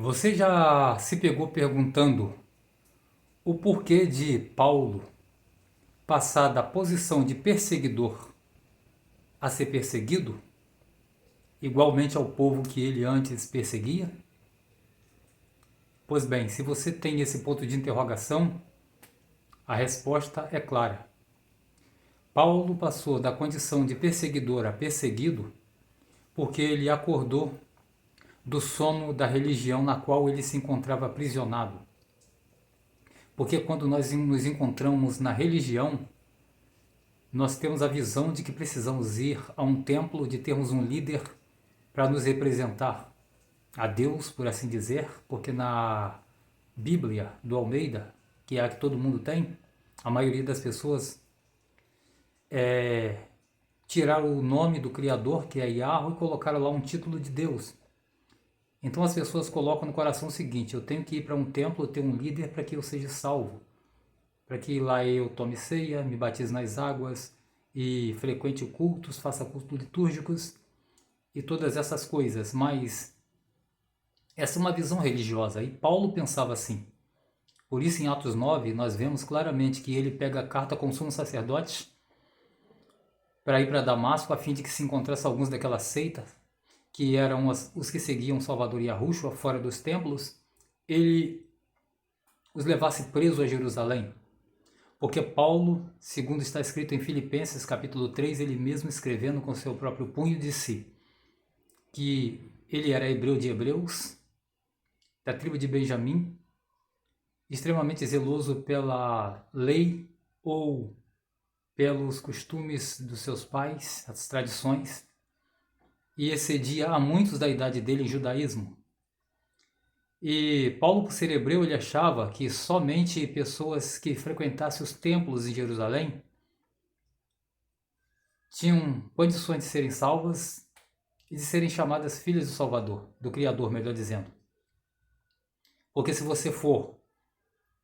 Você já se pegou perguntando o porquê de Paulo passar da posição de perseguidor a ser perseguido, igualmente ao povo que ele antes perseguia? Pois bem, se você tem esse ponto de interrogação, a resposta é clara. Paulo passou da condição de perseguidor a perseguido porque ele acordou do sono da religião na qual ele se encontrava aprisionado. Porque quando nós nos encontramos na religião, nós temos a visão de que precisamos ir a um templo, de termos um líder para nos representar a Deus, por assim dizer, porque na Bíblia do Almeida, que é a que todo mundo tem, a maioria das pessoas tiraram o nome do Criador, que é Yahweh, e colocaram lá um título de Deus. Então as pessoas colocam no coração o seguinte: eu tenho que ir para um templo, ter um líder para que eu seja salvo, para que lá eu tome ceia, me batize nas águas e frequente cultos, faça cultos litúrgicos e todas essas coisas. Mas essa é uma visão religiosa e Paulo pensava assim. Por isso, em Atos 9, nós vemos claramente que ele pega a carta com os sumos sacerdotes para ir para Damasco, a fim de que se encontrasse alguns daquelas seitas, que eram os que seguiam Salvador Yahushua fora dos templos, ele os levasse presos a Jerusalém. Porque Paulo, segundo está escrito em Filipenses capítulo 3, ele mesmo escrevendo com seu próprio punho, disse que ele era hebreu de hebreus, da tribo de Benjamim, extremamente zeloso pela lei ou pelos costumes dos seus pais, as tradições, e excedia a muitos da idade dele em judaísmo. E Paulo, por ser hebreu, ele achava que somente pessoas que frequentassem os templos em Jerusalém tinham condições de serem salvas e de serem chamadas filhas do Salvador, do Criador, melhor dizendo. Porque se você for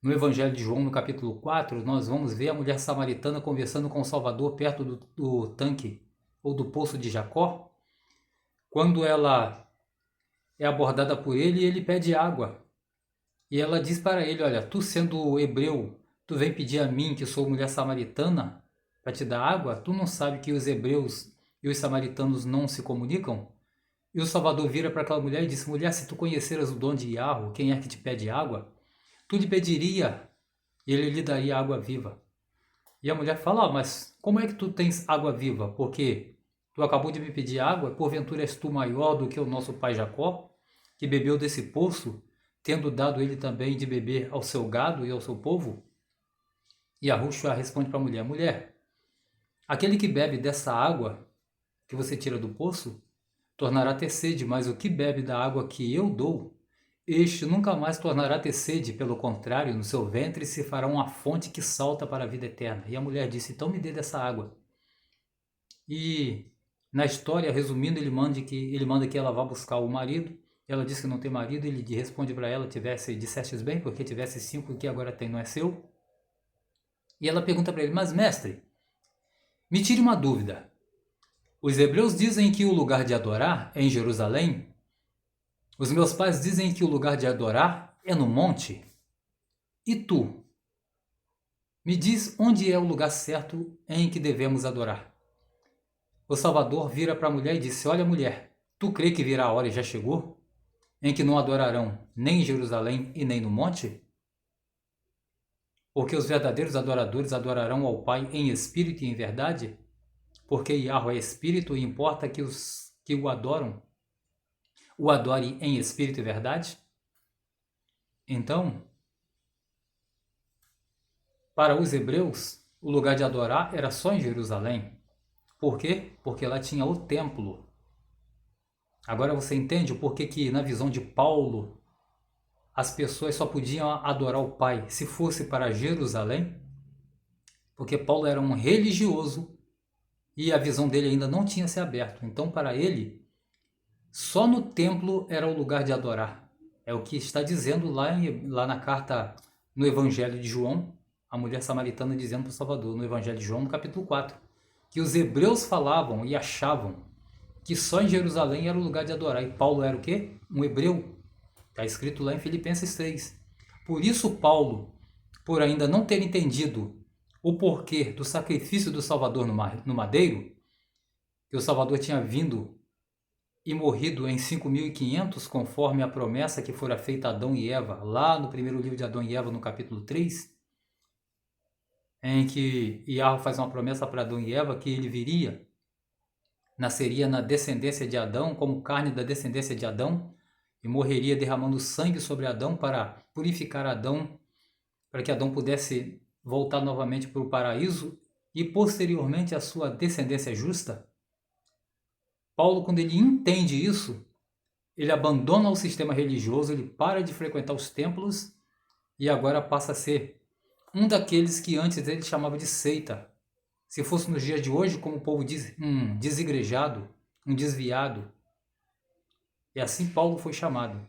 no Evangelho de João, no capítulo 4, nós vamos ver a mulher samaritana conversando com o Salvador perto do tanque ou do poço de Jacó, quando ela é abordada por ele e ele pede água. E ela diz para ele: olha, tu sendo hebreu, tu vem pedir a mim, que sou mulher samaritana, para te dar água? Tu não sabe que os hebreus e os samaritanos não se comunicam? E o Salvador vira para aquela mulher e diz: mulher, se tu conheceras o dom de Yahweh, quem é que te pede água, tu lhe pediria e ele lhe daria água viva. E a mulher fala: mas como é que tu tens água viva? Porque tu acabou de me pedir água, porventura és tu maior do que o nosso pai Jacó, que bebeu desse poço, tendo dado ele também de beber ao seu gado e ao seu povo? E Yahushua responde para a mulher: mulher, aquele que bebe dessa água que você tira do poço, tornará a ter sede, mas o que bebe da água que eu dou, este nunca mais tornará a ter sede, pelo contrário, no seu ventre se fará uma fonte que salta para a vida eterna. E a mulher disse: então me dê dessa água. E na história, resumindo, ele manda que ela vá buscar o marido. Ela diz que não tem marido, ele responde para ela: dissestes bem, porque tivesse 5 que agora tem, não é seu? E ela pergunta para ele: mas mestre, me tire uma dúvida. Os hebreus dizem que o lugar de adorar é em Jerusalém. Os meus pais dizem que o lugar de adorar é no monte. E tu? Me diz onde é o lugar certo em que devemos adorar. O Salvador vira para a mulher e disse: olha, mulher, tu crê que virá a hora e já chegou, em que não adorarão nem em Jerusalém e nem no monte? Porque os verdadeiros adoradores adorarão ao Pai em espírito e em verdade? Porque Yahweh é espírito e importa que os que o adoram o adore em espírito e verdade? Então, para os hebreus, o lugar de adorar era só em Jerusalém. Por quê? Porque lá tinha o templo. Agora você entende o porquê que, na visão de Paulo, as pessoas só podiam adorar o Pai se fosse para Jerusalém? Porque Paulo era um religioso e a visão dele ainda não tinha se aberto. Então, para ele, só no templo era o lugar de adorar. É o que está dizendo lá na carta, no Evangelho de João, a mulher samaritana dizendo para o Salvador, no Evangelho de João, no capítulo 4, que os hebreus falavam e achavam que só em Jerusalém era o lugar de adorar. E Paulo era o quê? Um hebreu. Está escrito lá em Filipenses 3. Por isso Paulo, por ainda não ter entendido o porquê do sacrifício do Salvador no madeiro, que o Salvador tinha vindo e morrido em 5.500, conforme a promessa que fora feita a Adão e Eva, lá no primeiro livro de Adão e Eva, no capítulo 3, em que Yahweh faz uma promessa para Adão e Eva que ele viria, nasceria na descendência de Adão, como carne da descendência de Adão, e morreria derramando sangue sobre Adão para purificar Adão, para que Adão pudesse voltar novamente para o paraíso e posteriormente a sua descendência justa. Paulo, quando ele entende isso, ele abandona o sistema religioso, ele para de frequentar os templos e agora passa a ser um daqueles que antes ele chamava de seita. Se fosse nos dias de hoje, como o povo diz, um desigrejado, um desviado. E assim Paulo foi chamado.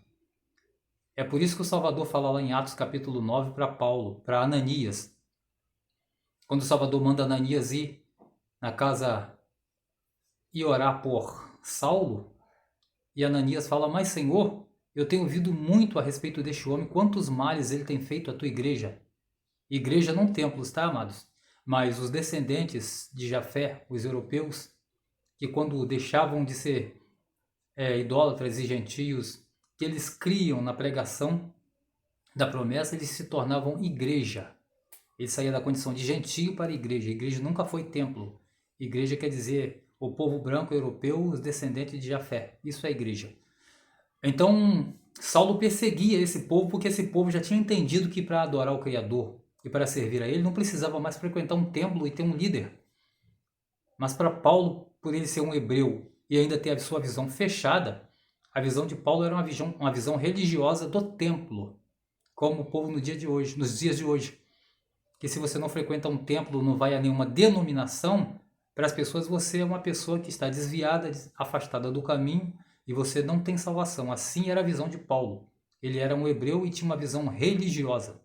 É por isso que o Salvador fala lá em Atos capítulo 9 para Paulo, para Ananias. Quando o Salvador manda Ananias ir na casa e orar por Saulo, e Ananias fala, mas Senhor, eu tenho ouvido muito a respeito deste homem, quantos males ele tem feito à tua igreja. Igreja não templos, tá, amados? Mas os descendentes de Jafé, os europeus, que quando deixavam de ser idólatras e gentios, que eles criam na pregação da promessa, eles se tornavam igreja. Ele saía da condição de gentio para igreja. Igreja nunca foi templo. Igreja quer dizer o povo branco europeu, os descendentes de Jafé. Isso é igreja. Então, Saulo perseguia esse povo porque esse povo já tinha entendido que para adorar o Criador e para servir a ele não precisava mais frequentar um templo e ter um líder. Mas para Paulo, por ele ser um hebreu e ainda ter a sua visão fechada, a visão de Paulo era uma visão religiosa do templo, como o povo nos dias de hoje. Que se você não frequenta um templo, não vai a nenhuma denominação, para as pessoas você é uma pessoa que está desviada, afastada do caminho e você não tem salvação. Assim era a visão de Paulo. Ele era um hebreu e tinha uma visão religiosa.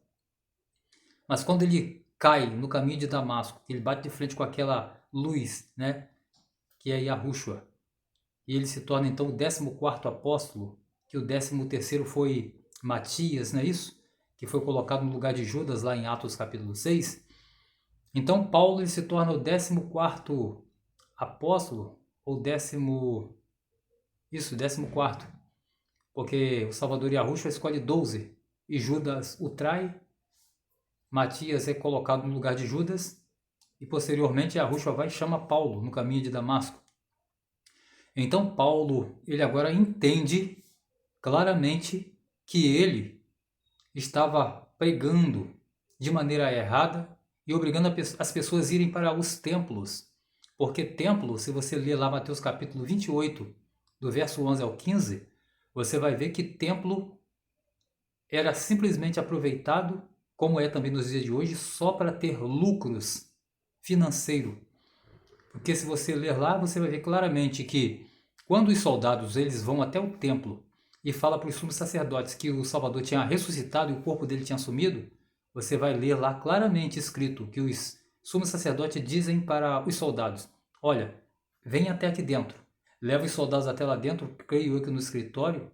Mas quando ele cai no caminho de Damasco, ele bate de frente com aquela luz, né, que é Yahushua, e ele se torna então o 14º apóstolo, que o 13º foi Matias, não é isso? Que foi colocado no lugar de Judas lá em Atos capítulo 6. Então Paulo ele se torna o 14º apóstolo, ou 14º, porque o Salvador Yahushua escolhe 12, e Judas o trai, Matias é colocado no lugar de Judas, e posteriormente Yahushua vai e chama Paulo no caminho de Damasco. Então Paulo, ele agora entende claramente que ele estava pregando de maneira errada e obrigando as pessoas a irem para os templos. Porque templo, se você ler lá Mateus capítulo 28, do verso 11 ao 15, você vai ver que templo era simplesmente aproveitado, como é também nos dias de hoje, só para ter lucros financeiros. Porque se você ler lá, você vai ver claramente que quando os soldados eles vão até o templo e fala para os sumos sacerdotes que o Salvador tinha ressuscitado e o corpo dele tinha sumido, você vai ler lá claramente escrito que os sumos sacerdotes dizem para os soldados, olha, vem até aqui dentro, leva os soldados até lá dentro, creio eu que no escritório,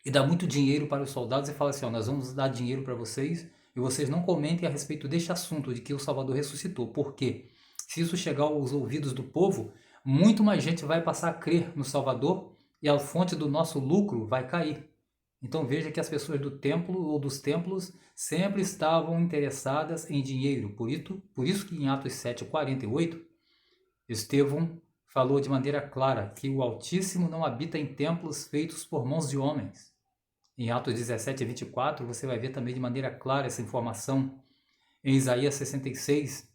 e dá muito dinheiro para os soldados e fala assim, ó, nós vamos dar dinheiro para vocês e vocês não comentem a respeito deste assunto de que o Salvador ressuscitou. Por quê? Se isso chegar aos ouvidos do povo, muito mais gente vai passar a crer no Salvador e a fonte do nosso lucro vai cair. Então veja que as pessoas do templo ou dos templos sempre estavam interessadas em dinheiro. Por isso que em Atos 7:48, Estevão falou de maneira clara que o Altíssimo não habita em templos feitos por mãos de homens. Em Atos 17:24, você vai ver também de maneira clara essa informação. Em Isaías 66,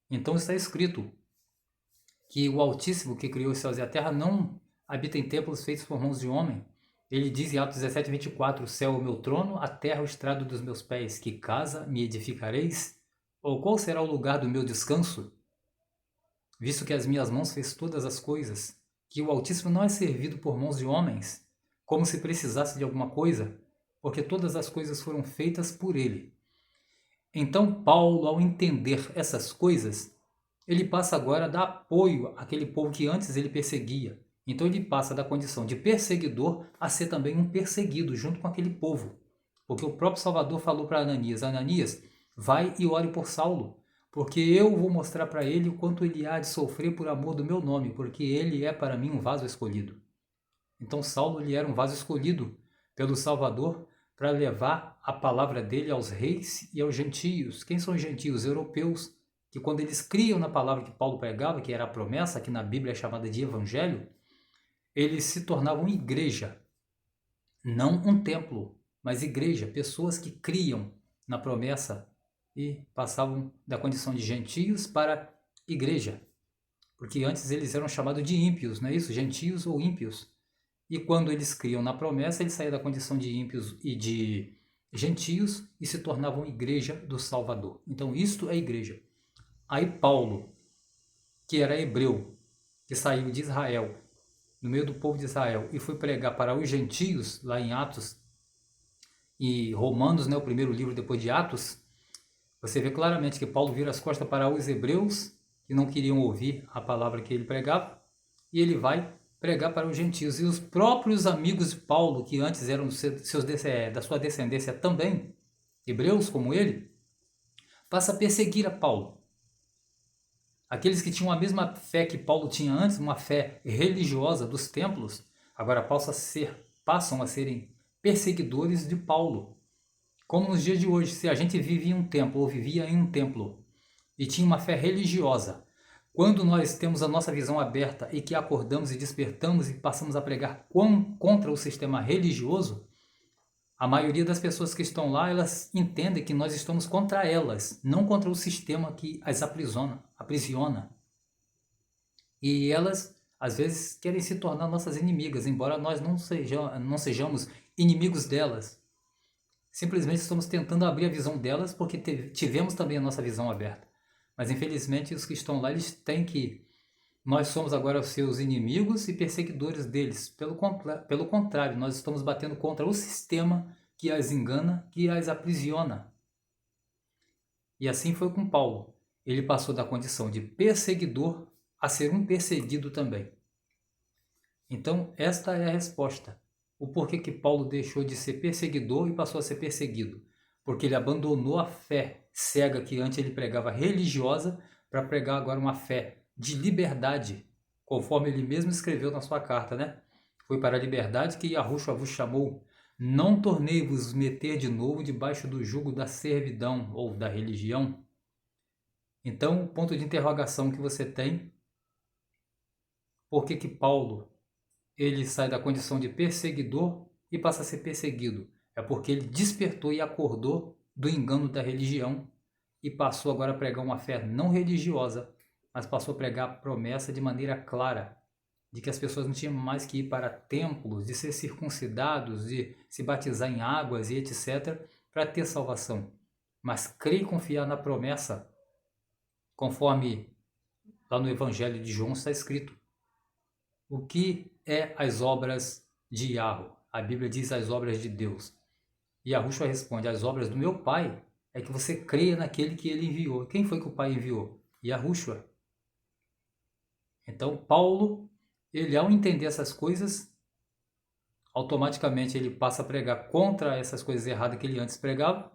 então está escrito que o Altíssimo que criou os céus e a terra não habita em templos feitos por mãos de homem. Ele diz em Atos 17:24, o céu é o meu trono, a terra o estrado dos meus pés. Que casa me edificareis? Ou qual será o lugar do meu descanso? Visto que as minhas mãos fez todas as coisas, que o Altíssimo não é servido por mãos de homens, como se precisasse de alguma coisa, porque todas as coisas foram feitas por ele. Então Paulo, ao entender essas coisas, ele passa agora a dar apoio àquele povo que antes ele perseguia. Então ele passa da condição de perseguidor a ser também um perseguido junto com aquele povo. Porque o próprio Salvador falou para Ananias: Ananias, vai e ore por Saulo, porque eu vou mostrar para ele o quanto ele há de sofrer por amor do meu nome, porque ele é para mim um vaso escolhido. Então Saulo ele era um vaso escolhido pelo Salvador para levar a palavra dele aos reis e aos gentios. Quem são os gentios? Europeus, que quando eles criam na palavra que Paulo pregava, que era a promessa, que na Bíblia é chamada de evangelho, eles se tornavam igreja, não um templo, mas igreja, pessoas que criam na promessa e passavam da condição de gentios para igreja, porque antes eles eram chamados de ímpios, não é isso? Gentios ou ímpios. E quando eles criam na promessa, eles saíam da condição de ímpios e de gentios e se tornavam igreja do Salvador. Então isto é igreja. Aí Paulo, que era hebreu, que saiu de Israel, no meio do povo de Israel, e foi pregar para os gentios, lá em Atos e Romanos, né, o primeiro livro depois de Atos, você vê claramente que Paulo vira as costas para os hebreus, que não queriam ouvir a palavra que ele pregava, e ele vai pregar para os gentios. E os próprios amigos de Paulo, que antes eram da sua descendência também, hebreus como ele, passa a perseguir a Paulo. Aqueles que tinham a mesma fé que Paulo tinha antes, uma fé religiosa dos templos, agora passam a serem perseguidores de Paulo. Como nos dias de hoje, se a gente vive em um templo ou vivia em um templo e tinha uma fé religiosa, quando nós temos a nossa visão aberta e que acordamos e despertamos e passamos a pregar contra o sistema religioso, a maioria das pessoas que estão lá, elas entendem que nós estamos contra elas, não contra o sistema que as aprisiona. E elas, às vezes, querem se tornar nossas inimigas, embora nós não sejamos inimigos delas. Simplesmente estamos tentando abrir a visão delas porque tivemos também a nossa visão aberta. Mas, infelizmente, os que estão lá, eles têm que... Nós somos agora os seus inimigos e perseguidores deles. Pelo contrário, nós estamos batendo contra o sistema que as engana, que as aprisiona. E assim foi com Paulo. Ele passou da condição de perseguidor a ser um perseguido também. Então, esta é a resposta. O porquê que Paulo deixou de ser perseguidor e passou a ser perseguido? Porque ele abandonou a fé cega que antes ele pregava religiosa para pregar agora uma fé de liberdade, conforme ele mesmo escreveu na sua carta, né? Foi para a liberdade que Yahushua vos chamou. Não tornei-vos meter de novo debaixo do jugo da servidão ou da religião. Então, o ponto de interrogação que você tem, por que Paulo ele sai da condição de perseguidor e passa a ser perseguido? É porque ele despertou e acordou do engano da religião e passou agora a pregar uma fé não religiosa, mas passou a pregar a promessa de maneira clara de que as pessoas não tinham mais que ir para templos, de ser circuncidados, de se batizar em águas e etc. para ter salvação. Mas crer e confiar na promessa, conforme lá no Evangelho de João está escrito. O que é as obras de Yahweh? A Bíblia diz as obras de Deus. E Yahushua responde, as obras do meu Pai é que você creia naquele que ele enviou. Quem foi que o Pai enviou? Yahushua. Então, Paulo, ele ao entender essas coisas, automaticamente ele passa a pregar contra essas coisas erradas que ele antes pregava.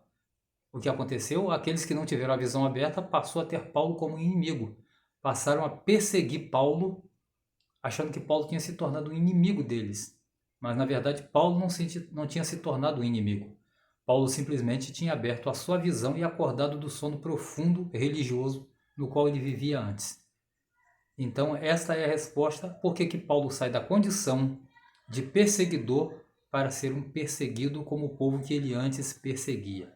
O que aconteceu? Aqueles que não tiveram a visão aberta passou a ter Paulo como inimigo. Passaram a perseguir Paulo, achando que Paulo tinha se tornado um inimigo deles. Mas, na verdade, Paulo não tinha se tornado um inimigo. Paulo simplesmente tinha aberto a sua visão e acordado do sono profundo religioso no qual ele vivia antes. Então, esta é a resposta por que Paulo sai da condição de perseguidor para ser um perseguido como o povo que ele antes perseguia.